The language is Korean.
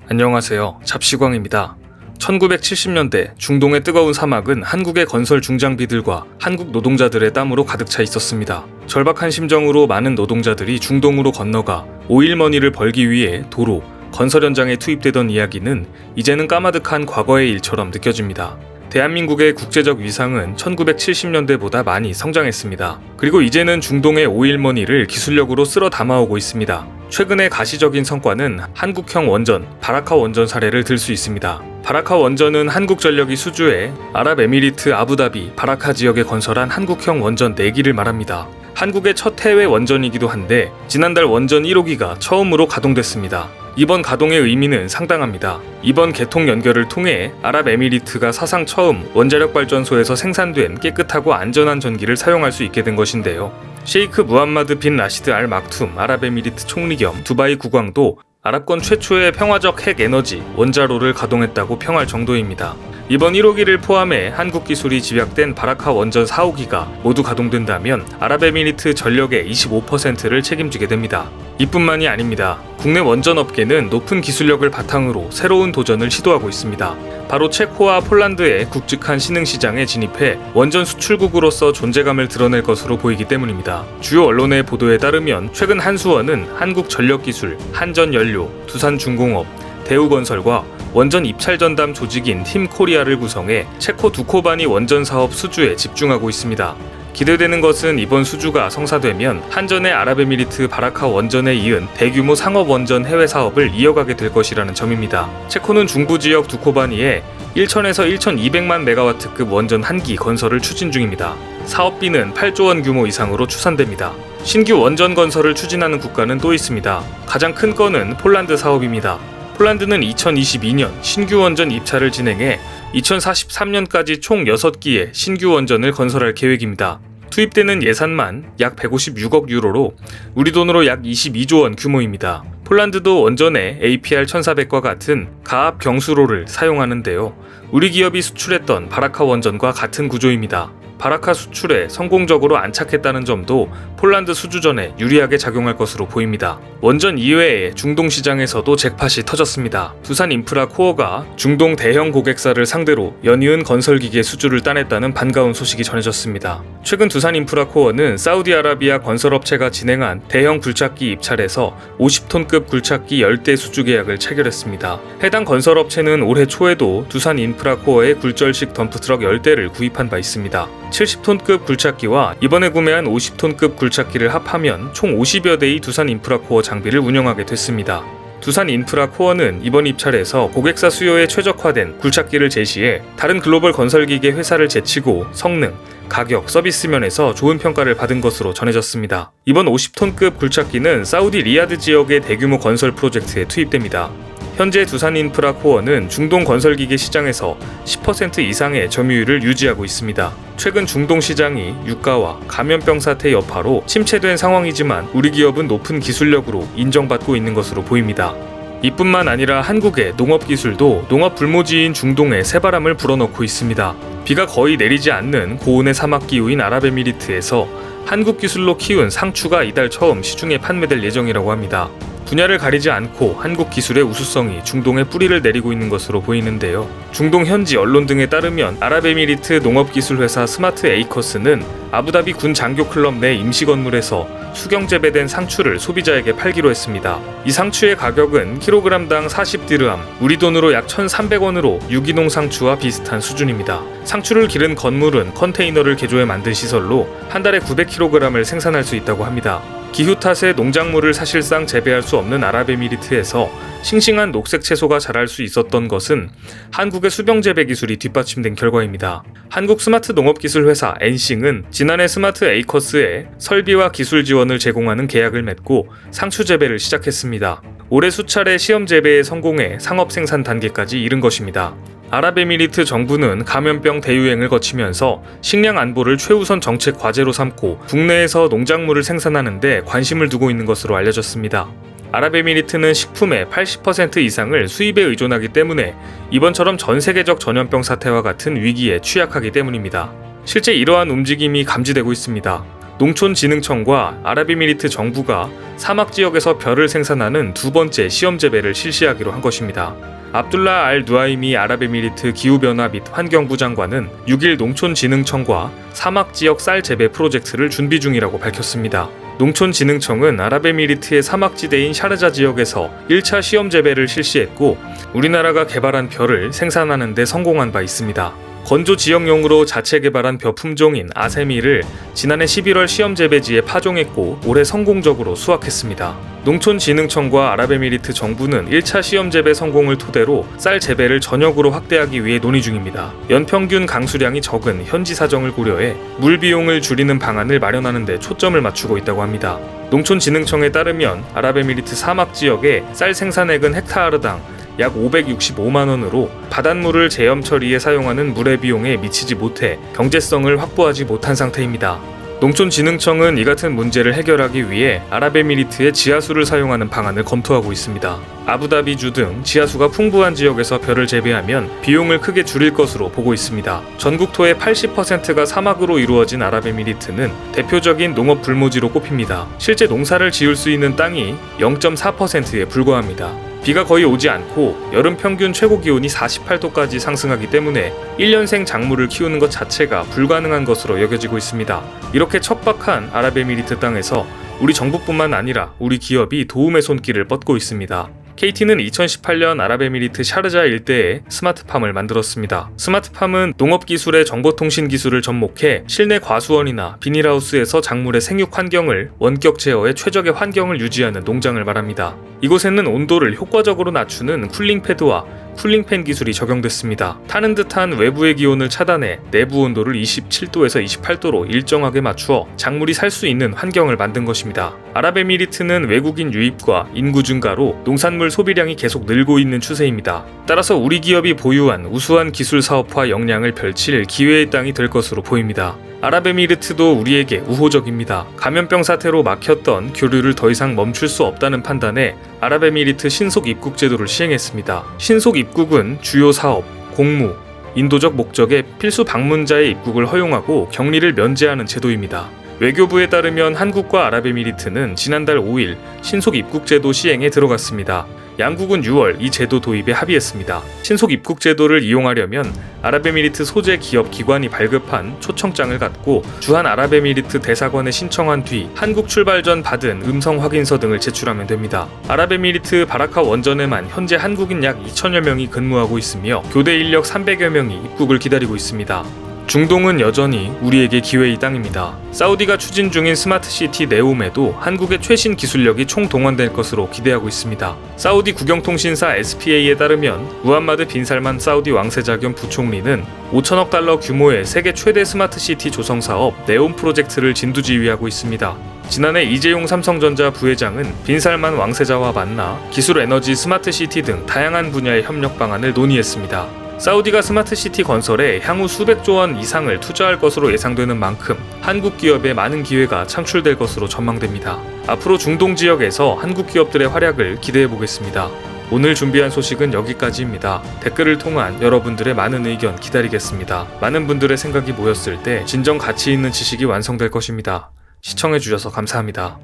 안녕하세요. 잡시광입니다. 1970년대 중동의 뜨거운 사막은 한국의 건설 중장비들과 한국 노동자들의 땀으로 가득 차 있었습니다. 절박한 심정으로 많은 노동자들이 중동으로 건너가 오일머니를 벌기 위해 도로, 건설 현장에 투입되던 이야기는 이제는 까마득한 과거의 일처럼 느껴집니다. 대한민국의 국제적 위상은 1970년대보다 많이 성장했습니다. 그리고 이제는 중동의 오일머니를 기술력으로 쓸어 담아오고 있습니다. 최근의 가시적인 성과는 한국형 원전, 바라카 원전 사례를 들 수 있습니다. 바라카 원전은 한국전력이 수주해 아랍에미리트 아부다비 바라카 지역에 건설한 한국형 원전 4기를 말합니다. 한국의 첫 해외 원전이기도 한데 지난달 원전 1호기가 처음으로 가동됐습니다. 이번 가동의 의미는 상당합니다. 이번 개통 연결을 통해 아랍에미리트가 사상 처음 원자력 발전소에서 생산된 깨끗하고 안전한 전기를 사용할 수 있게 된 것인데요. 셰이크 무함마드 빈 라시드 알 막툼 아랍에미리트 총리 겸 두바이 국왕도 아랍권 최초의 평화적 핵 에너지 원자로를 가동했다고 평할 정도입니다. 이번 1호기를 포함해 한국 기술이 집약된 바라카 원전 4호기가 모두 가동된다면 아랍에미리트 전력의 25%를 책임지게 됩니다. 이뿐만이 아닙니다. 국내 원전 업계는 높은 기술력을 바탕으로 새로운 도전을 시도하고 있습니다. 바로 체코와 폴란드의 굵직한 신흥시장에 진입해 원전 수출국으로서 존재감을 드러낼 것으로 보이기 때문입니다. 주요 언론의 보도에 따르면 최근 한수원은 한국전력기술, 한전연료, 두산중공업, 대우건설과 원전 입찰 전담 조직인 팀코리아를 구성해 체코 두코바니 원전 사업 수주에 집중하고 있습니다. 기대되는 것은 이번 수주가 성사되면 한전의 아랍에미리트 바라카 원전에 이은 대규모 상업 원전 해외 사업을 이어가게 될 것이라는 점입니다. 체코는 중부 지역 두코바니에 1,000에서 1,200만 메가와트급 원전 1기 건설을 추진 중입니다. 사업비는 8조 원 규모 이상으로 추산됩니다. 신규 원전 건설을 추진하는 국가는 또 있습니다. 가장 큰 건은 폴란드 사업입니다. 폴란드는 2022년 신규 원전 입찰을 진행해 2043년까지 총 6기의 신규 원전을 건설할 계획입니다. 투입되는 예산만 약 156억 유로로 우리 돈으로 약 22조 원 규모입니다. 폴란드도 원전에 APR-1400과 같은 가압 경수로를 사용하는데요. 우리 기업이 수출했던 바라카 원전과 같은 구조입니다. 바라카 수출에 성공적으로 안착했다는 점도 폴란드 수주전에 유리하게 작용할 것으로 보입니다. 원전 이외에 중동 시장에서도 잭팟이 터졌습니다. 두산인프라코어가 중동 대형 고객사를 상대로 연이은 건설기계 수주를 따냈다는 반가운 소식이 전해졌습니다. 최근 두산인프라코어는 사우디아라비아 건설업체가 진행한 대형 굴착기 입찰에서 50톤급 굴착기 10대 수주 계약을 체결했습니다. 해당 건설업체는 올해 초에도 두산인프라코어의 굴절식 덤프트럭 10대를 구입한 바 있습니다. 70톤급 굴착기와 이번에 구매한 50톤급 굴착기를 합하면 총 50여 대의 두산인프라코어 장비를 운영하게 됐습니다. 두산인프라코어는 이번 입찰에서 고객사 수요에 최적화된 굴착기를 제시해 다른 글로벌 건설기계 회사를 제치고 성능, 가격, 서비스 면에서 좋은 평가를 받은 것으로 전해졌습니다. 이번 50톤급 굴착기는 사우디 리야드 지역의 대규모 건설 프로젝트에 투입됩니다. 현재 두산인프라코어는 중동 건설기계 시장에서 10% 이상의 점유율을 유지하고 있습니다. 최근 중동 시장이 유가와 감염병 사태 여파로 침체된 상황이지만 우리 기업은 높은 기술력으로 인정받고 있는 것으로 보입니다. 이뿐만 아니라 한국의 농업기술도 농업 불모지인 중동에 새바람을 불어넣고 있습니다. 비가 거의 내리지 않는 고온의 사막 기후인 아랍에미리트에서 한국 기술로 키운 상추가 이달 처음 시중에 판매될 예정이라고 합니다. 분야를 가리지 않고 한국 기술의 우수성이 중동에 뿌리를 내리고 있는 것으로 보이는데요. 중동 현지 언론 등에 따르면 아랍에미리트 농업기술회사 스마트 에이커스는 아부다비 군 장교 클럽 내 임시 건물에서 수경 재배된 상추를 소비자에게 팔기로 했습니다. 이 상추의 가격은 킬로그램당 40디르함, 우리 돈으로 약 1,300원으로 유기농 상추와 비슷한 수준입니다. 상추를 기른 건물은 컨테이너를 개조해 만든 시설로 한 달에 900kg을 생산할 수 있다고 합니다. 기후 탓에 농작물을 사실상 재배할 수 없는 아랍에미리트에서 싱싱한 녹색 채소가 자랄 수 있었던 것은 한국의 수병 재배 기술이 뒷받침된 결과입니다. 한국 스마트 농업기술 회사 엔싱은 지난해 스마트 에이커스에 설비와 기술 지원을 제공하는 계약을 맺고 상추 재배를 시작했습니다. 올해 수차례 시험 재배에 성공해 상업 생산 단계까지 이른 것입니다. 아랍에미리트 정부는 감염병 대유행을 거치면서 식량 안보를 최우선 정책 과제로 삼고 국내에서 농작물을 생산하는 데 관심을 두고 있는 것으로 알려졌습니다. 아랍에미리트는 식품의 80% 이상을 수입에 의존하기 때문에 이번처럼 전 세계적 전염병 사태와 같은 위기에 취약하기 때문입니다. 실제 이러한 움직임이 감지되고 있습니다. 농촌진흥청과 아랍에미리트 정부가 사막 지역에서 벼를 생산하는 두 번째 시험 재배를 실시하기로 한 것입니다. 압둘라 알 누아이미 아랍에미리트 기후변화 및 환경부 장관은 6일 농촌진흥청과 사막 지역 쌀 재배 프로젝트를 준비 중이라고 밝혔습니다. 농촌진흥청은 아랍에미리트의 사막지대인 샤르자 지역에서 1차 시험 재배를 실시했고 우리나라가 개발한 벼를 생산하는 데 성공한 바 있습니다. 건조 지역용으로 자체 개발한 벼 품종인 아세미를 지난해 11월 시험 재배지에 파종했고 올해 성공적으로 수확했습니다. 농촌진흥청과 아랍에미리트 정부는 1차 시험 재배 성공을 토대로 쌀 재배를 전역으로 확대하기 위해 논의 중입니다. 연평균 강수량이 적은 현지 사정을 고려해 물 비용을 줄이는 방안을 마련하는 데 초점을 맞추고 있다고 합니다. 농촌진흥청에 따르면 아랍에미리트 사막 지역의 쌀 생산액은 헥타르당 약 565만 원으로 바닷물을 제염 처리에 사용하는 물의 비용에 미치지 못해 경제성을 확보하지 못한 상태입니다. 농촌진흥청은 이 같은 문제를 해결하기 위해 아랍에미리트의 지하수를 사용하는 방안을 검토하고 있습니다. 아부다비주 등 지하수가 풍부한 지역에서 벼를 재배하면 비용을 크게 줄일 것으로 보고 있습니다. 전국토의 80%가 사막으로 이루어진 아랍에미리트는 대표적인 농업 불모지로 꼽힙니다. 실제 농사를 지을 수 있는 땅이 0.4%에 불과합니다. 비가 거의 오지 않고 여름 평균 최고 기온이 48도까지 상승하기 때문에 1년생 작물을 키우는 것 자체가 불가능한 것으로 여겨지고 있습니다. 이렇게 척박한 아랍에미리트 땅에서 우리 정부뿐만 아니라 우리 기업이 도움의 손길을 뻗고 있습니다. KT는 2018년 아랍에미리트 샤르자 일대에 스마트팜을 만들었습니다. 스마트팜은 농업기술의 정보통신 기술을 접목해 실내 과수원이나 비닐하우스에서 작물의 생육 환경을 원격 제어해 최적의 환경을 유지하는 농장을 말합니다. 이곳에는 온도를 효과적으로 낮추는 쿨링패드와 쿨링팬 기술이 적용됐습니다. 타는 듯한 외부의 기온을 차단해 내부 온도를 27도에서 28도로 일정하게 맞추어 작물이 살 수 있는 환경을 만든 것입니다. 아랍에미리트는 외국인 유입과 인구 증가로 농산물 소비량이 계속 늘고 있는 추세입니다. 따라서 우리 기업이 보유한 우수한 기술 사업화 역량을 펼칠 기회의 땅이 될 것으로 보입니다. 아랍에미리트도 우리에게 우호적입니다. 감염병 사태로 막혔던 교류를 더 이상 멈출 수 없다는 판단에 아랍에미리트 신속 입국 제도를 시행했습니다. 신속 입국은 주요 사업, 공무, 인도적 목적의 필수 방문자의 입국을 허용하고 격리를 면제하는 제도입니다. 외교부에 따르면 한국과 아랍에미리트는 지난달 5일 신속 입국 제도 시행에 들어갔습니다. 양국은 6월 이 제도 도입에 합의했습니다. 신속 입국 제도를 이용하려면 아랍에미리트 소재 기업 기관이 발급한 초청장을 갖고 주한 아랍에미리트 대사관에 신청한 뒤 한국 출발 전 받은 음성 확인서 등을 제출하면 됩니다. 아랍에미리트 바라카 원전에만 현재 한국인 약 2천여 명이 근무하고 있으며 교대 인력 300여 명이 입국을 기다리고 있습니다. 중동은 여전히 우리에게 기회의 땅입니다. 사우디가 추진 중인 스마트시티 네옴에도 한국의 최신 기술력이 총동원될 것으로 기대하고 있습니다. 사우디 국영통신사 SPA에 따르면 무함마드 빈 살만 사우디 왕세자 겸 부총리는 5천억 달러 규모의 세계 최대 스마트시티 조성 사업 네옴 프로젝트를 진두지휘하고 있습니다. 지난해 이재용 삼성전자 부회장은 빈 살만 왕세자와 만나 기술 에너지 스마트시티 등 다양한 분야의 협력 방안을 논의했습니다. 사우디가 스마트시티 건설에 향후 수백조 원 이상을 투자할 것으로 예상되는 만큼 한국 기업에 많은 기회가 창출될 것으로 전망됩니다. 앞으로 중동 지역에서 한국 기업들의 활약을 기대해 보겠습니다. 오늘 준비한 소식은 여기까지입니다. 댓글을 통한 여러분들의 많은 의견 기다리겠습니다. 많은 분들의 생각이 모였을 때 진정 가치 있는 지식이 완성될 것입니다. 시청해 주셔서 감사합니다.